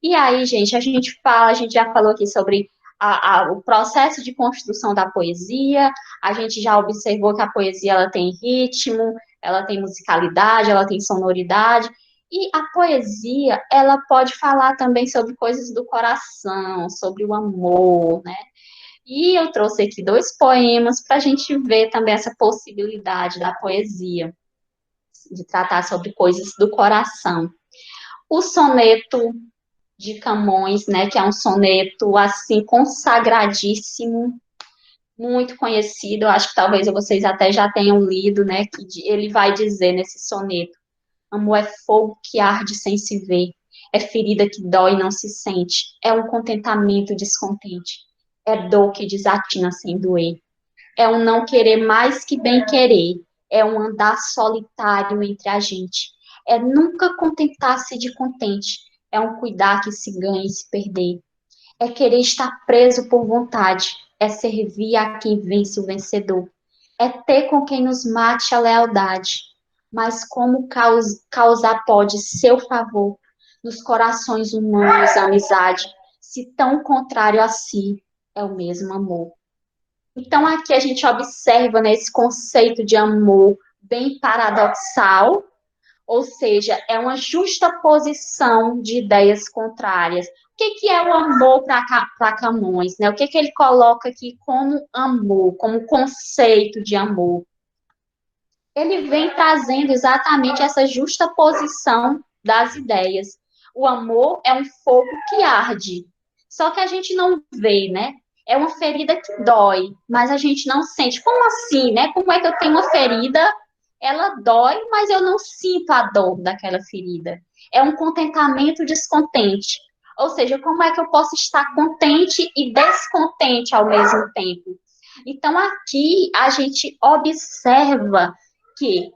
E aí, gente, a gente fala, a gente já falou aqui sobre o processo de construção da poesia, a gente já observou que a poesia ela tem ritmo, ela tem musicalidade, ela tem sonoridade, e a poesia, ela pode falar também sobre coisas do coração, sobre o amor, né? E eu trouxe aqui dois poemas para a gente ver também essa possibilidade da poesia, de tratar sobre coisas do coração. O soneto de Camões, né, que é um soneto assim consagradíssimo, muito conhecido, eu acho que talvez vocês até já tenham lido, né, que ele vai dizer nesse soneto: amor é fogo que arde sem se ver, é ferida que dói e não se sente, é um contentamento descontente, é dor que desatina sem doer, é um não querer mais que bem querer, é um andar solitário entre a gente, é nunca contentar-se de contente, é um cuidar que se ganha e se perder, é querer estar preso por vontade, é servir a quem vence o vencedor, é ter com quem nos mate a lealdade, mas como causar pode seu favor nos corações humanos a amizade, se tão contrário a si é o mesmo amor. Então, aqui a gente observa, né, esse conceito de amor bem paradoxal, ou seja, é uma justaposição de ideias contrárias. O que é o amor para Camões? Né? O que ele coloca aqui como amor, como conceito de amor? Ele vem trazendo exatamente essa justaposição das ideias. O amor é um fogo que arde, só que a gente não vê, né? É uma ferida que dói, mas a gente não sente. Como assim, né? Como é que eu tenho uma ferida, ela dói, mas eu não sinto a dor daquela ferida? É um contentamento descontente. Ou seja, como é que eu posso estar contente e descontente ao mesmo tempo? Então, aqui a gente observa que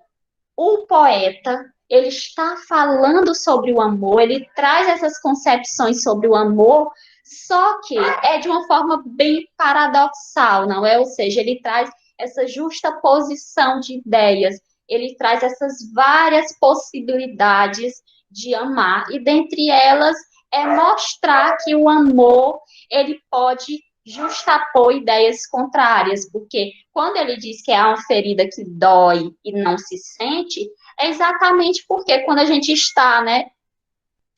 o poeta ele está falando sobre o amor, ele traz essas concepções sobre o amor, só que é de uma forma bem paradoxal, não é? Ou seja, ele traz essa justa posição de ideias, ele traz essas várias possibilidades de amar, e dentre elas é mostrar que o amor ele pode justapor ideias contrárias, porque quando ele diz que é uma ferida que dói e não se sente, é exatamente porque quando a gente está, né,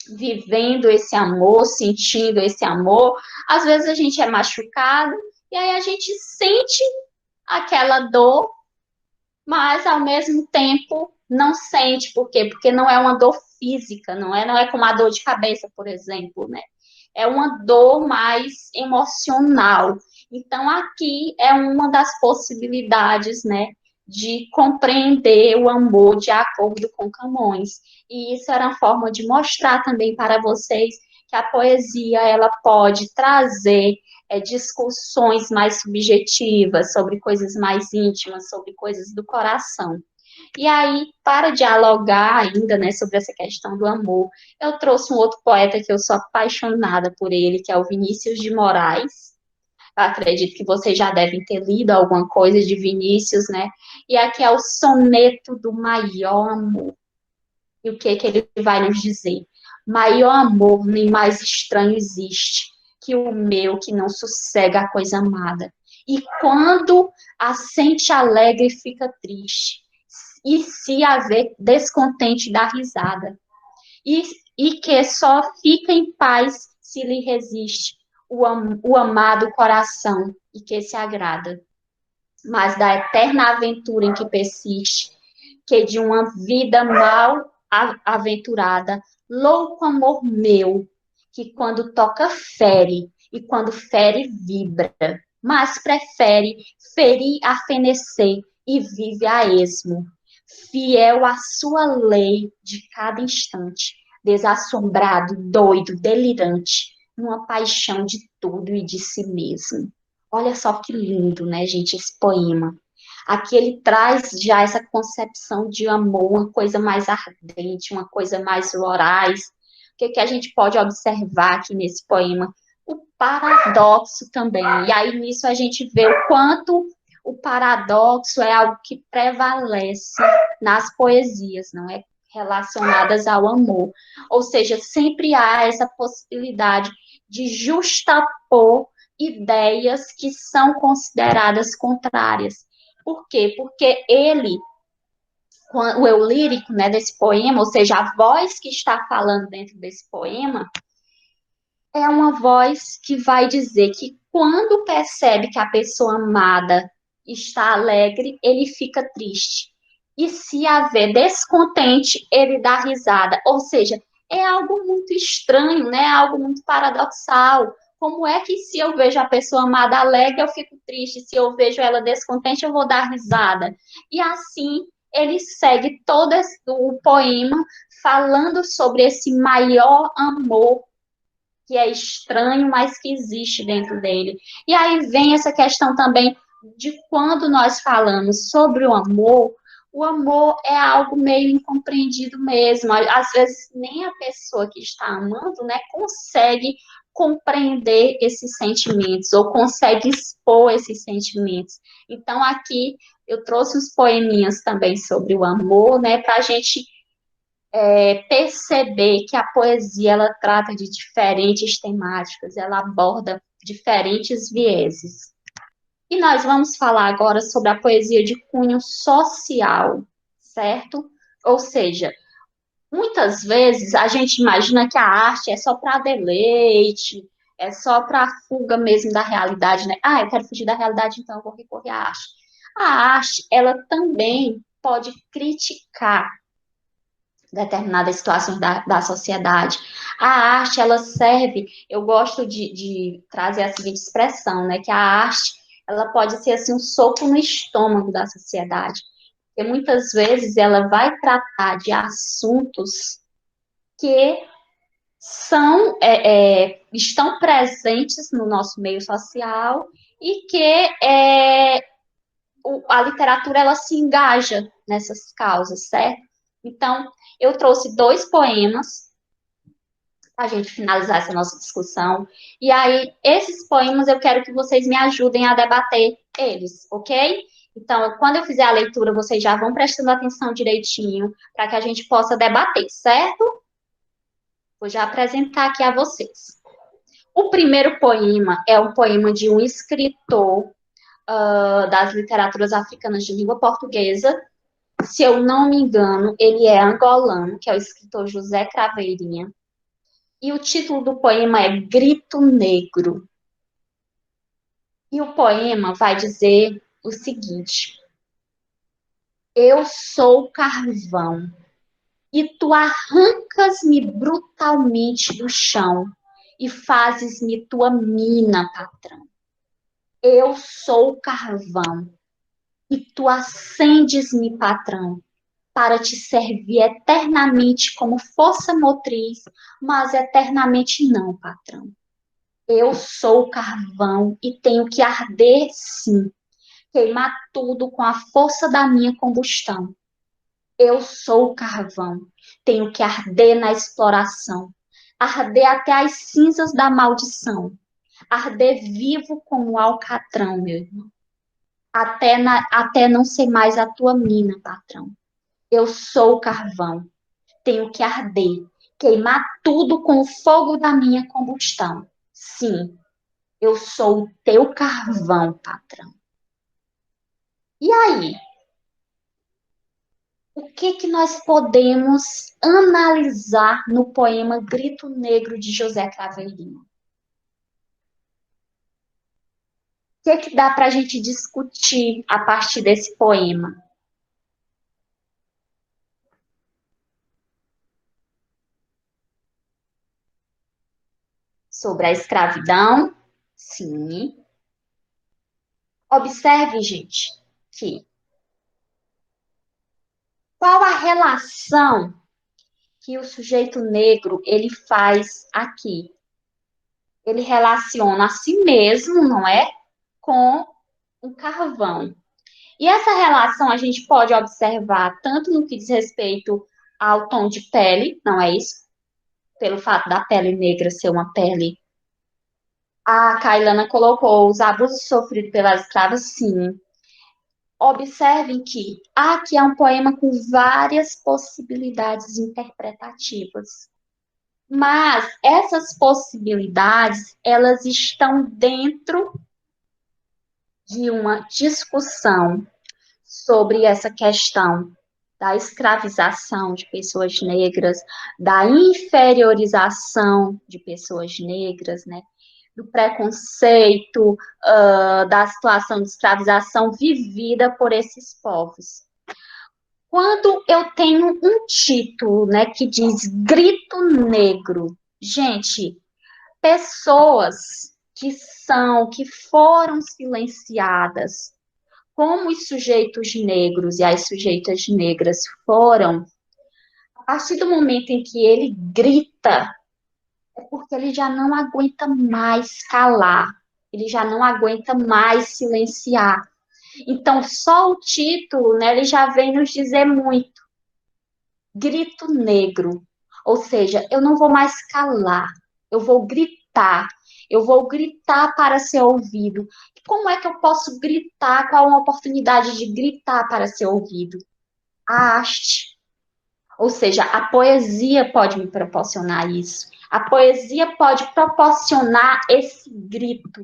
vivendo esse amor, sentindo esse amor, às vezes a gente é machucado e aí a gente sente aquela dor, mas ao mesmo tempo não sente, por quê? Porque não é uma dor física, não é como a dor de cabeça, por exemplo, né? É uma dor mais emocional. Então, aqui é uma das possibilidades, né, de compreender o amor de acordo com Camões. E isso era uma forma de mostrar também para vocês que a poesia ela pode trazer discussões mais subjetivas sobre coisas mais íntimas, sobre coisas do coração. E aí, para dialogar ainda, né, sobre essa questão do amor, eu trouxe um outro poeta que eu sou apaixonada por ele, que é o Vinícius de Moraes. Eu acredito que vocês já devem ter lido alguma coisa de Vinícius, né? E aqui é o soneto do maior amor. E o que ele vai nos dizer? Maior amor nem mais estranho existe que o meu que não sossega a coisa amada. E quando a sente alegre fica triste, e se haver descontente dá risada, e, e que só fica em paz se lhe resiste o amado coração e que se agrada, mas da eterna aventura em que persiste, que de uma vida mal aventurada, louco amor meu, que quando toca fere, e quando fere vibra, mas prefere ferir a fenecer e vive a esmo, fiel à sua lei de cada instante, desassombrado, doido, delirante, numa paixão de tudo e de si mesmo. Olha só que lindo, né, gente, esse poema. Aqui ele traz já essa concepção de amor, uma coisa mais ardente, uma coisa mais voraz. O que a gente pode observar aqui nesse poema? O paradoxo também. E aí nisso a gente vê o quanto o paradoxo é algo que prevalece nas poesias, não é? relacionadas ao amor. Ou seja, sempre há essa possibilidade de justapor ideias que são consideradas contrárias. Por quê? Porque ele, o eu lírico, né, desse poema, ou seja, a voz que está falando dentro desse poema, é uma voz que vai dizer que quando percebe que a pessoa amada está alegre, ele fica triste. E se haver descontente, ele dá risada. Ou seja, é algo muito estranho, né? Algo muito paradoxal. Como é que se eu vejo a pessoa amada alegre, eu fico triste? Se eu vejo ela descontente, eu vou dar risada. E assim ele segue todo o poema falando sobre esse maior amor que é estranho, mas que existe dentro dele. E aí vem essa questão também de quando nós falamos sobre o amor é algo meio incompreendido mesmo. Às vezes nem a pessoa que está amando, né, consegue compreender esses sentimentos ou consegue expor esses sentimentos. Então aqui eu trouxe os poeminhas também sobre o amor, né, para a gente perceber que a poesia ela trata de diferentes temáticas, ela aborda diferentes vieses. E nós vamos falar agora sobre a poesia de cunho social, certo? Ou seja, muitas vezes a gente imagina que a arte é só para deleite, é só para fuga mesmo da realidade, né? Ah, eu quero fugir da realidade, então eu vou recorrer à arte. A arte, ela também pode criticar determinadas situações da sociedade. A arte, ela serve, eu gosto de trazer a seguinte expressão, né, que a arte, ela pode ser, assim, um soco no estômago da sociedade, porque muitas vezes ela vai tratar de assuntos que estão presentes no nosso meio social e que a literatura ela se engaja nessas causas, certo? Então, eu trouxe dois poemas para a gente finalizar essa nossa discussão. E aí, esses poemas eu quero que vocês me ajudem a debater eles, ok? Então, quando eu fizer a leitura, vocês já vão prestando atenção direitinho para que a gente possa debater, certo? Vou já apresentar aqui a vocês. O primeiro poema é um poema de um escritor das literaturas africanas de língua portuguesa. Se eu não me engano, ele é angolano, que é o escritor José Craveirinha. E o título do poema é Grito Negro. E o poema vai dizer o seguinte: eu sou carvão, e tu arrancas-me brutalmente do chão, e fazes-me tua mina, patrão. Eu sou carvão, e tu acendes-me, patrão, para te servir eternamente como força motriz, mas eternamente não, patrão. Eu sou carvão e tenho que arder, sim, queimar tudo com a força da minha combustão. Eu sou carvão, tenho que arder na exploração, arder até as cinzas da maldição, arder vivo como alcatrão, meu irmão, até não ser mais a tua mina, patrão. Eu sou carvão, tenho que arder, queimar tudo com o fogo da minha combustão. Sim, eu sou o teu carvão, patrão. E aí? O que que nós podemos analisar no poema Grito Negro de José Craveirinho? O que dá para a gente discutir a partir desse poema? Sobre a escravidão? Sim. Observe, gente, que qual a relação que o sujeito negro ele faz aqui? Ele relaciona a si mesmo, não é? Com um carvão. E essa relação a gente pode observar tanto no que diz respeito ao tom de pele, não é isso? Pelo fato da pele negra ser uma pele. A Kailana colocou os abusos sofridos pelas escravas, sim. Observem que aqui é um poema com várias possibilidades interpretativas. Mas essas possibilidades, elas estão dentro de uma discussão sobre essa questão da escravização de pessoas negras, da inferiorização de pessoas negras, né? Do preconceito, da situação de escravização vivida por esses povos. Quando eu tenho um título, né, que diz Grito Negro, gente, pessoas que foram silenciadas, como os sujeitos negros e as sujeitas negras foram, a partir do momento em que ele grita, é porque ele já não aguenta mais calar, ele já não aguenta mais silenciar. Então, só o título, né, ele já vem nos dizer muito. Grito negro. Ou seja, eu não vou mais calar, eu vou gritar para ser ouvido. Como é que eu posso gritar? Qual é uma oportunidade de gritar para ser ouvido? A arte. Ou seja, a poesia pode me proporcionar isso. A poesia pode proporcionar esse grito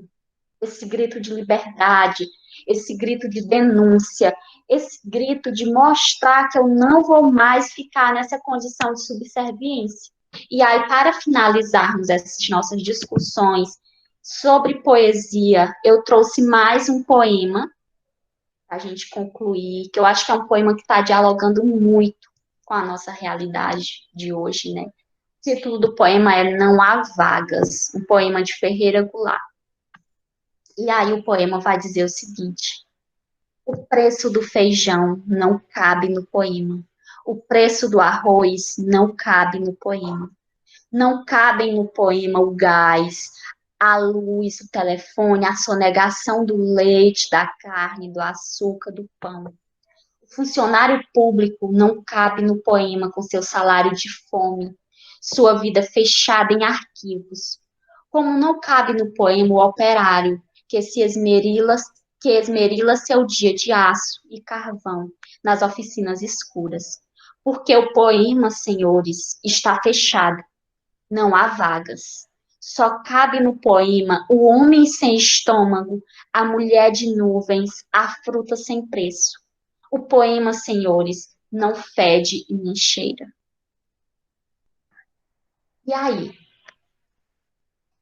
de liberdade, esse grito de denúncia, esse grito de mostrar que eu não vou mais ficar nessa condição de subserviência. E aí, para finalizarmos essas nossas discussões sobre poesia, eu trouxe mais um poema para a gente concluir, que eu acho que é um poema que está dialogando muito com a nossa realidade de hoje, né? O título do poema é Não Há Vagas, um poema de Ferreira Goulart. E aí o poema vai dizer o seguinte: o preço do feijão não cabe no poema. O preço do arroz não cabe no poema. Não cabem no poema o gás, a luz, o telefone, a sonegação do leite, da carne, do açúcar, do pão. O funcionário público não cabe no poema com seu salário de fome, sua vida fechada em arquivos. Como não cabe no poema o operário que esmerila seu dia de aço e carvão nas oficinas escuras. Porque o poema, senhores, está fechado, não há vagas. Só cabe no poema o homem sem estômago, a mulher de nuvens, a fruta sem preço. O poema, senhores, não fede e nem cheira. E aí?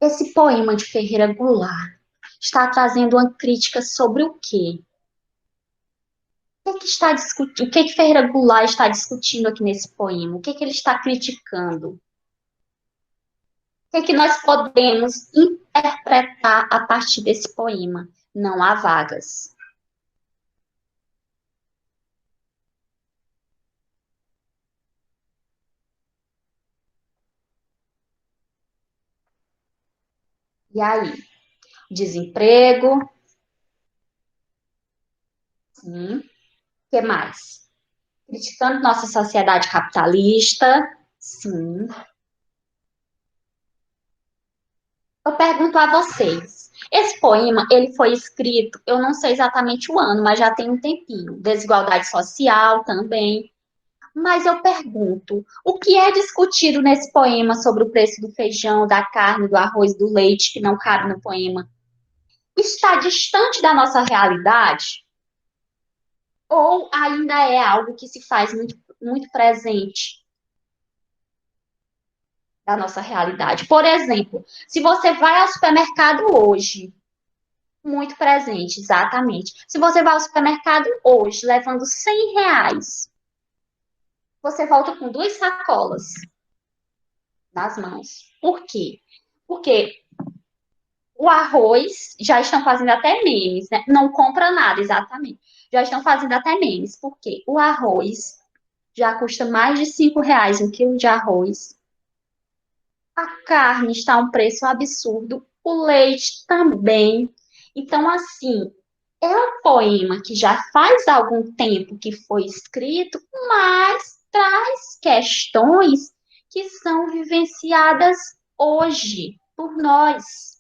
Esse poema de Ferreira Goulart está trazendo uma crítica sobre o quê? O que que Ferreira Goulart está discutindo aqui nesse poema? O que que ele está criticando? O que que nós podemos interpretar a partir desse poema? Não há vagas. E aí? Desemprego? Sim. O que mais? Criticando nossa sociedade capitalista? Sim. Eu pergunto a vocês. Esse poema, ele foi escrito, eu não sei exatamente o ano, mas já tem um tempinho. Desigualdade social também. Mas eu pergunto, o que é discutido nesse poema sobre o preço do feijão, da carne, do arroz, do leite, que não cabe no poema? Está distante da nossa realidade? Ou ainda é algo que se faz muito, muito presente da nossa realidade? Por exemplo, se você vai ao supermercado hoje, muito presente, exatamente. Se você vai ao supermercado hoje, levando R$ 100, você volta com duas sacolas nas mãos. Por quê? Porque o arroz já estão fazendo até memes, né? Não compra nada, exatamente. Já estão fazendo até memes. Por quê? O arroz já custa mais de R$ 5 um quilo de arroz. A carne está a um preço absurdo. O leite também. Então, assim, é um poema que já faz algum tempo que foi escrito, mas traz questões que são vivenciadas hoje por nós.